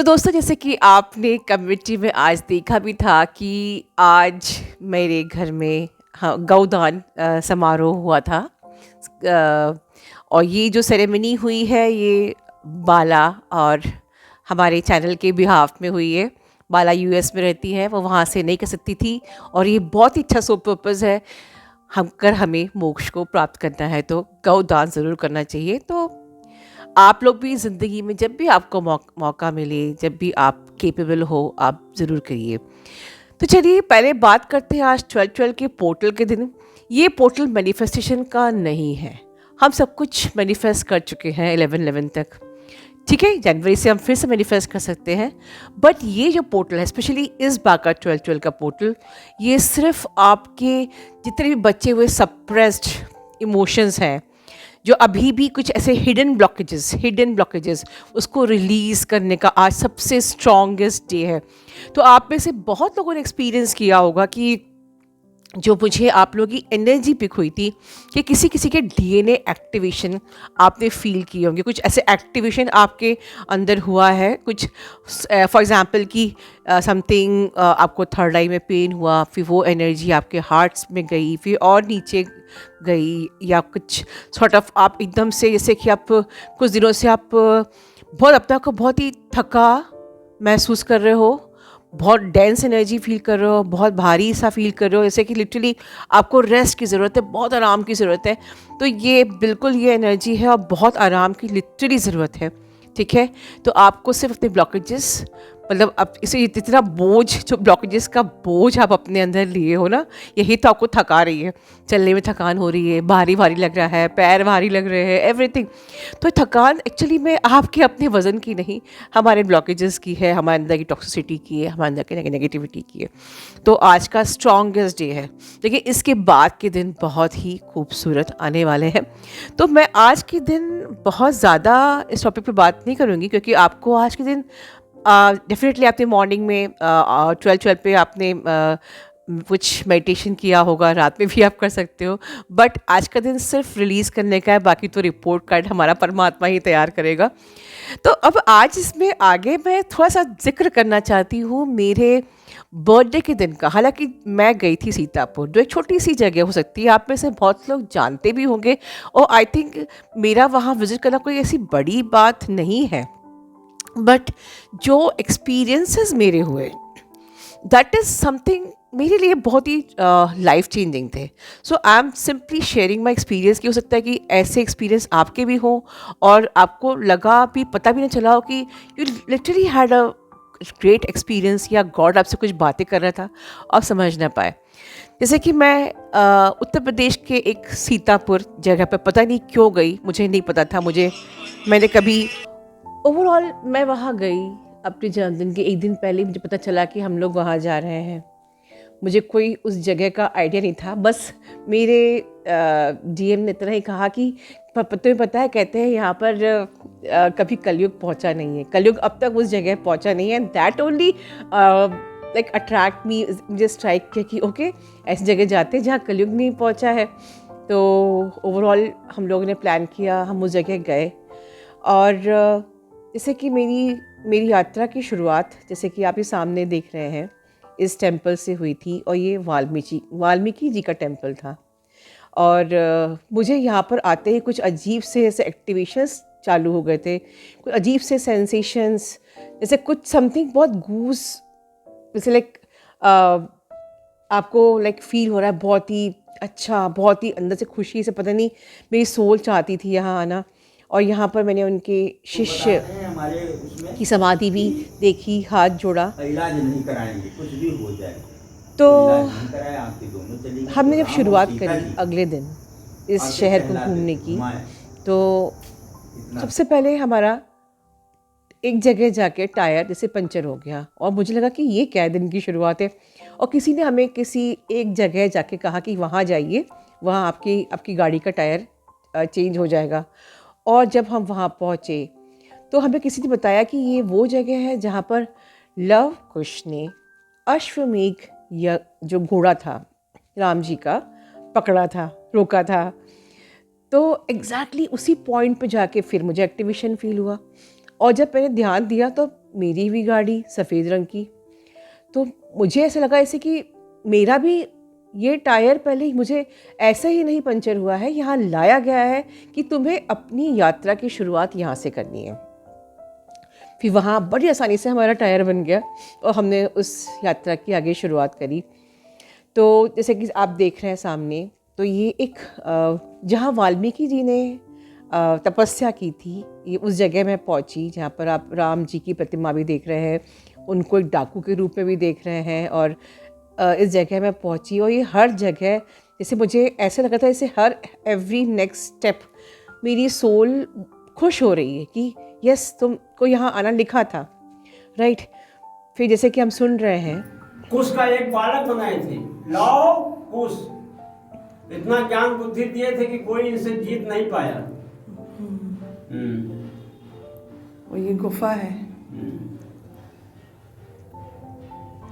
तो दोस्तों, जैसे कि आपने कम्युनिटी में आज देखा भी था कि आज मेरे घर में हाँ गौदान समारोह हुआ था। और ये जो सेरेमनी हुई है ये बाला और हमारे चैनल के बिहाफ में हुई है। बाला यूएस में रहती है, वो वहाँ से नहीं कर सकती थी और ये बहुत ही अच्छा सो पर्पज़ है। हमें मोक्ष को प्राप्त करना है तो गौदान ज़रूर करना चाहिए। तो आप लोग भी ज़िंदगी में जब भी आपको मौका मिले, जब भी आप कैपेबल हो, आप ज़रूर करिए। तो चलिए पहले बात करते हैं आज 12/12 के पोर्टल के दिन। ये पोर्टल मैनिफेस्टेशन का नहीं है। हम सब कुछ मैनिफेस्ट कर चुके हैं 11/11 तक। ठीक है, जनवरी से हम फिर से मैनिफेस्ट कर सकते हैं। बट ये जो पोर्टल है, स्पेशली इस बार का 12/12 का पोर्टल, ये सिर्फ आपके जितने भी बचे हुए सप्रेस्ड इमोशंस हैं, जो अभी भी कुछ ऐसे हिडन ब्लॉकेजेस उसको रिलीज़ करने का आज सबसे स्ट्रॉन्गेस्ट डे है। तो आप में से बहुत लोगों ने एक्सपीरियंस किया होगा कि जो मुझे आप लोगों की एनर्जी पिक हुई थी कि किसी किसी के डीएनए एक्टिवेशन आपने फील किए होंगे। कुछ ऐसे एक्टिवेशन आपके अंदर हुआ है, कुछ फॉर एग्जांपल कि समथिंग आपको थर्ड आई में पेन हुआ, फिर वो एनर्जी आपके हार्ट्स में गई, फिर और नीचे गई, या कुछ सॉर्ट ऑफ आप एकदम से जैसे कि आप कुछ दिनों से आप बहुत अपने आप को बहुत ही थका महसूस कर रहे हो, बहुत डेंस एनर्जी फील कर रहे हो, बहुत भारी सा फील कर रहे हो, जैसे कि लिटरली आपको रेस्ट की ज़रूरत है, बहुत आराम की ज़रूरत है। तो ये बिल्कुल ये एनर्जी है और बहुत आराम की लिटरली ज़रूरत है। ठीक है, तो आपको सिर्फ अपने ब्लॉकेजेस, मतलब अब इसे इतना बोझ, जो ब्लॉकेजेस का बोझ आप अपने अंदर लिए हो ना, यही तो आपको थका रही है। चलने में थकान हो रही है, भारी भारी लग रहा है, पैर भारी लग रहे हैं, एवरीथिंग। तो थकान एक्चुअली में आपके अपने वज़न की नहीं, हमारे ब्लॉकेजेस की है, हमारे अंदर की टॉक्सिसिटी की है, हमारे अंदर की नेगेटिविटी की है। तो आज का स्ट्रॉन्गेस्ट डे है, लेकिन इसके बाद के दिन बहुत ही खूबसूरत आने वाले हैं। तो मैं आज के दिन बहुत ज़्यादा इस टॉपिक पे बात नहीं करूँगी, क्योंकि आपको आज के दिन डेफिनेटली आपने मॉर्निंग में 12/12 पे आपने कुछ मेडिटेशन किया होगा, रात में भी आप कर सकते हो। बट आज का दिन सिर्फ रिलीज़ करने का है, बाकी तो रिपोर्ट कार्ड हमारा परमात्मा ही तैयार करेगा। तो अब आज इसमें आगे मैं थोड़ा सा जिक्र करना चाहती हूँ मेरे बर्थडे के दिन का। हालांकि मैं गई थी सीतापुर, जो एक छोटी सी जगह हो सकती है, आप में से बहुत लोग जानते भी होंगे, और आई थिंक मेरा वहाँ विज़िट करना कोई ऐसी बड़ी बात नहीं है। बट जो एक्सपीरियंसेस मेरे हुए, दैट इज़ समथिंग मेरे लिए बहुत ही लाइफ चेंजिंग थे। So I am simply sharing my experience, कि हो सकता है कि ऐसे एक्सपीरियंस आपके भी हों और आपको लगा भी, पता भी नहीं चला हो कि you literally had a great experience, या गॉड आपसे कुछ बातें कर रहा था और समझ ना पाए। जैसे कि मैं उत्तर प्रदेश के एक सीतापुर जगह पर पता नहीं क्यों गई, मुझे नहीं पता था। मैंने कभी ओवरऑल मैं वहाँ गई अपने जन्मदिन के एक दिन पहले, मुझे पता चला कि हम लोग वहाँ जा रहे हैं। मुझे कोई उस जगह का आइडिया नहीं था। बस मेरे डीएम ने इतना ही कहा कि तुम्हें पता है, कहते हैं यहाँ पर कभी कलयुग पहुँचा नहीं है, कलयुग अब तक उस जगह पहुँचा नहीं है। दैट ओनली लाइक अट्रैक्ट मी, मुझे स्ट्राइक किया कि ओके, ऐसी जगह जाते हैं जहाँ कलयुग नहीं पहुँचा है। तो ओवरऑल हम लोगों ने प्लान किया, हम उस जगह गए। और जैसे कि मेरी यात्रा की शुरुआत, जैसे कि आप ये सामने देख रहे हैं, इस टेंपल से हुई थी, और ये वाल्मीकि जी का टेंपल था। और मुझे यहाँ पर आते ही कुछ अजीब से ऐसे एक्टिवेशंस चालू हो गए थे, कुछ अजीब से सेंसेशंस, जैसे कुछ समथिंग बहुत गूज, जैसे लाइक आपको लाइक फील हो रहा है बहुत ही अच्छा, बहुत ही अंदर से खुशी से, पता नहीं मेरी सोल चाहती थी यहाँ आना। और यहाँ पर मैंने उनके शिष्य की समाधि भी देखी, हाथ जोड़ा। इलाज नहीं कराएंगे, कुछ भी हो जाए तो तो इलाज नहीं कराए, आपकी दोनों चली गई। हमने तो जब राम और शुरुआत सीता करी जी अगले दिन इस आके शहर को टहलाते घूमने थे, की, घुमाए तो इतना। सबसे पहले हमारा एक जगह जाके टायर जैसे पंचर हो गया, और मुझे लगा कि ये क्या दिन की शुरुआत है। और किसी ने हमें किसी एक जगह जाके कहा कि वहाँ जाइए, वहाँ आपकी गाड़ी का टायर चेंज हो जाएगा। और जब हम वहाँ पहुँचे तो हमें किसी ने बताया कि ये वो जगह है जहाँ पर लव कुश ने अश्वमेघ, या जो घोड़ा था राम जी का, पकड़ा था, रोका था। तो एग्जैक्टली उसी पॉइंट पे जाके फिर मुझे एक्टिवेशन फील हुआ। और जब मैंने ध्यान दिया तो मेरी भी गाड़ी सफ़ेद रंग की। तो मुझे ऐसा लगा ऐसे कि मेरा भी ये टायर पहले ही मुझे ऐसे ही नहीं पंचर हुआ है, यहाँ लाया गया है कि तुम्हें अपनी यात्रा की शुरुआत यहाँ से करनी है। फिर वहाँ बड़ी आसानी से हमारा टायर बन गया और हमने उस यात्रा की आगे शुरुआत करी। तो जैसे कि आप देख रहे हैं सामने, तो ये एक जहाँ वाल्मीकि जी ने तपस्या की थी, ये उस जगह में पहुँची जहाँ पर आप राम जी की प्रतिमा भी देख रहे हैं, उनको एक डाकू के रूप में भी देख रहे हैं। और इस जगह में पहुँची और ये हर जगह जैसे मुझे ऐसा लगा था जैसे हर एवरी नेक्स्ट स्टेप मेरी सोल खुश हो रही है कि यस तुमको यहाँ आना लिखा था, राइट। फिर जैसे कि हम सुन रहे हैं, कुश का एक बालक बनाए थे, लाओ कुश, इतना ज्ञान बुद्धि दिए थे कि कोई इनसे जीत नहीं पाया। और ये गुफा है।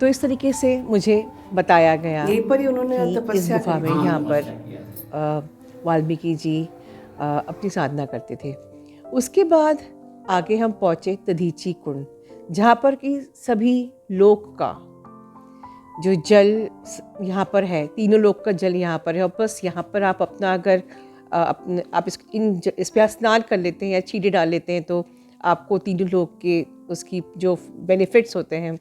तो इस तरीके से मुझे बताया गया यहीं पर ही उन्होंने कि इस तपस्या गुफा में करी। यहाँ पर वाल्मीकि जी अपनी साधना करते थे। उसके बाद आगे हम पहुँचे दधीची कुंड, जहाँ पर कि सभी लोक का जो जल यहाँ पर है, तीनों लोक का जल यहाँ पर है। और बस यहाँ पर आप अपना अगर आप इस पर स्नान कर लेते हैं या छींटे डाल लेते हैं तो आपको तीनों लोक के उसकी जो बेनिफिट्स होते हैं,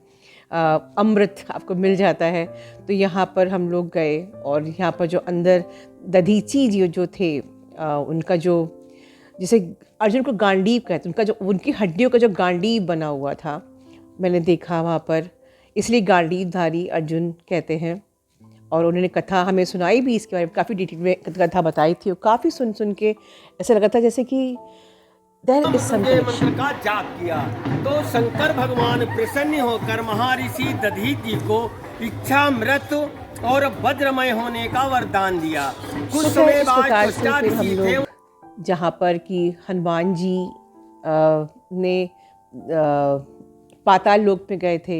अमृत आपको मिल जाता है। तो यहाँ पर हम लोग गए और यहाँ पर जो अंदर दधीची जी जो थे, उनका जो जिसे अर्जुन को गांडीव कहते हैं, उनका जो उनकी हड्डियों का जो गांडीव बना हुआ था मैंने देखा वहाँ पर, इसलिए गांडीवधारी अर्जुन कहते हैं। और उन्होंने कथा हमें सुनाई भी इसके बारे में, काफ़ी डिटेल में कथा बताई थी। और काफ़ी सुन के ऐसा लगा था जैसे कि देयर इज सम मंत्र का जाप किया तो शंकर भगवान प्रसन्न होकर महर्षि दधीची को इच्छामृत और वज्रमय होने का वरदान दिया। कुछ तो समय इस बाद प्रकार से फिर हम ऋषि थे। लोग जहाँ पर कि हनुमान जी ने पाताल लोक में गए थे,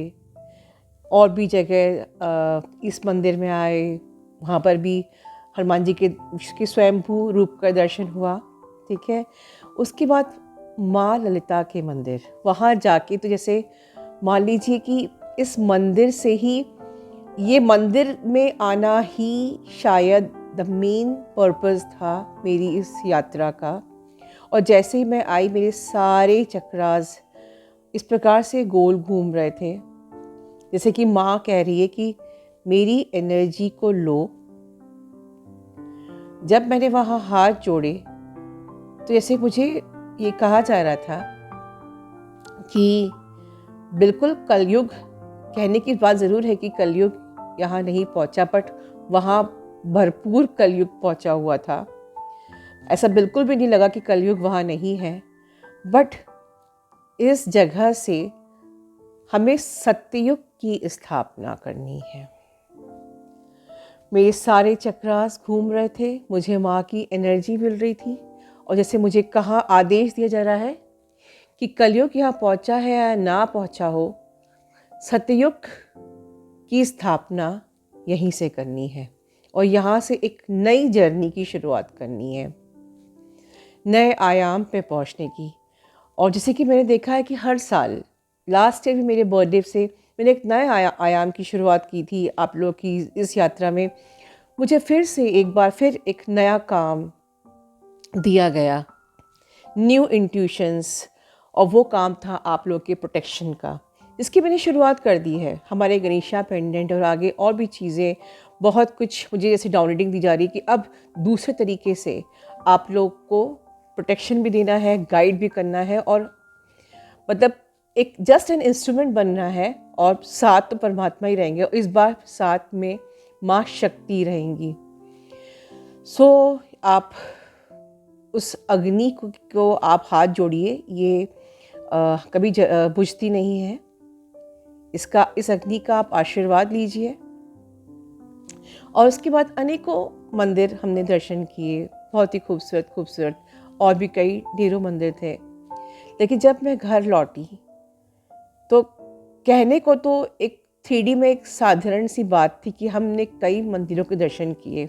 और भी जगह इस मंदिर में आए, वहाँ पर भी हनुमान जी के स्वयंभू रूप का दर्शन हुआ, ठीक है। उसके बाद माँ ललिता के मंदिर, वहाँ जाके तो जैसे मान लीजिए कि इस मंदिर से ही, ये मंदिर में आना ही शायद द मेन पर्पस था मेरी इस यात्रा का। और जैसे ही मैं आई, मेरे सारे चक्रास इस प्रकार से गोल घूम रहे थे जैसे कि माँ कह रही है कि मेरी एनर्जी को लो। जब मैंने वहाँ हाथ जोड़े तो जैसे मुझे ये कहा जा रहा था कि बिल्कुल कलयुग, कहने की बात ज़रूर है कि कलयुग यहाँ नहीं पहुँचा, बट वहाँ भरपूर कलयुग पहुँचा हुआ था। ऐसा बिल्कुल भी नहीं लगा कि कलयुग वहाँ नहीं है। बट इस जगह से हमें सत्ययुग की स्थापना करनी है। मेरे सारे चक्रास घूम रहे थे, मुझे माँ की एनर्जी मिल रही थी। और जैसे मुझे कहा, आदेश दिया जा रहा है कि कलयुग यहाँ पहुँचा है या ना पहुँचा हो, सत्ययुग की स्थापना यहीं से करनी है और यहाँ से एक नई जर्नी की शुरुआत करनी है, नए आयाम पे पहुँचने की। और जैसे कि मैंने देखा है कि हर साल, लास्ट ईयर भी मेरे बर्थडे से मैंने एक नए आयाम की शुरुआत की थी आप लोग की इस यात्रा में। मुझे फिर से एक बार फिर एक नया काम दिया गया, न्यू इंट्यूशंस, और वो काम था आप लोग के प्रोटेक्शन का, इसकी मैंने शुरुआत कर दी है। हमारे गणेशा पेंडेंट और आगे और भी चीज़ें, बहुत कुछ मुझे जैसे डाउनलोडिंग दी जा रही है कि अब दूसरे तरीके से आप लोग को प्रोटेक्शन भी देना है, गाइड भी करना है, और मतलब एक जस्ट एन इंस्ट्रूमेंट बनना है। और साथ तो परमात्मा ही रहेंगे, और इस बार साथ में माँ शक्ति रहेंगी। सो आप उस अग्नि को आप हाथ जोड़िए, ये कभी बुझती नहीं है। इस अग्नि का आप आशीर्वाद लीजिए। और उसके बाद अनेकों मंदिर हमने दर्शन किए, बहुत ही खूबसूरत खूबसूरत, और भी कई ढेरों मंदिर थे। लेकिन जब मैं घर लौटी तो कहने को तो एक 3D में एक साधारण सी बात थी कि हमने कई मंदिरों के दर्शन किए,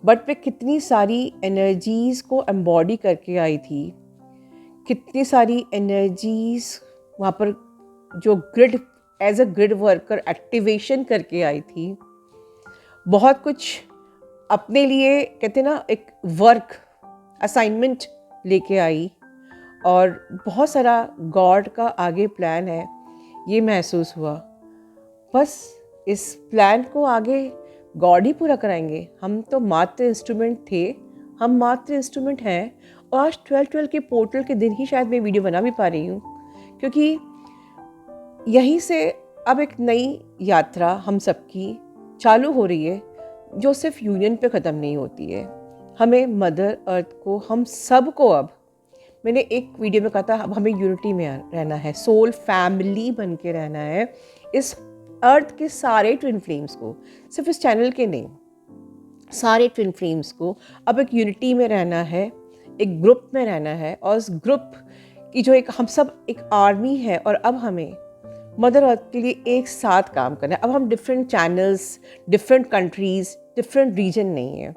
बट वे कितनी सारी एनर्जीज़ को एम्बॉडी करके आई थी, कितनी सारी एनर्जीज़ वहाँ पर जो grid as a grid worker activation करके आई थी, बहुत कुछ अपने लिए कहते ना एक वर्क असाइनमेंट लेके आई, और बहुत सारा गॉड का आगे प्लान है, ये महसूस हुआ। बस इस प्लान को आगे गॉड ही पूरा कराएंगे, हम तो मात्र इंस्ट्रूमेंट थे, हम मात्र इंस्ट्रूमेंट हैं। और आज 12/12 के पोर्टल के दिन ही शायद मैं वीडियो बना भी पा रही हूँ, क्योंकि यहीं से अब एक नई यात्रा हम सबकी चालू हो रही है, जो सिर्फ यूनियन पे ख़त्म नहीं होती है। हमें मदर अर्थ को, हम सब को, अब मैंने एक वीडियो में कहा था, अब हमें यूनिटी में रहना है, सोल फैमिली बन के रहना है। इस अर्थ के सारे ट्विन फ्लेम्स को, सिर्फ इस चैनल के नहीं, सारे ट्विन फ्लेम्स को अब एक यूनिटी में रहना है, एक ग्रुप में रहना है। और उस ग्रुप की जो एक हम सब एक आर्मी है, और अब हमें मदर अर्थ के लिए एक साथ काम करना है। अब हम different channels, different countries, different reason नहीं है,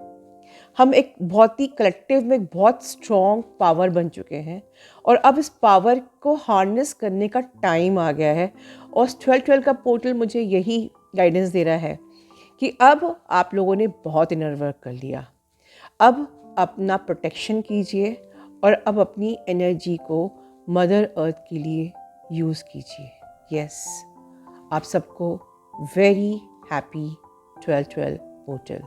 हम एक बहुत ही कलेक्टिव में एक बहुत स्ट्रॉन्ग पावर बन चुके हैं। और अब इस पावर को हार्नेस करने का टाइम आ गया है। और 12/12 का पोर्टल मुझे यही गाइडेंस दे रहा है कि अब आप लोगों ने बहुत इनर वर्क कर लिया, अब अपना प्रोटेक्शन कीजिए, और अब अपनी एनर्जी को मदर अर्थ के लिए यूज़ कीजिए। यस, आप सबको वेरी हैप्पी 12/12 पोर्टल।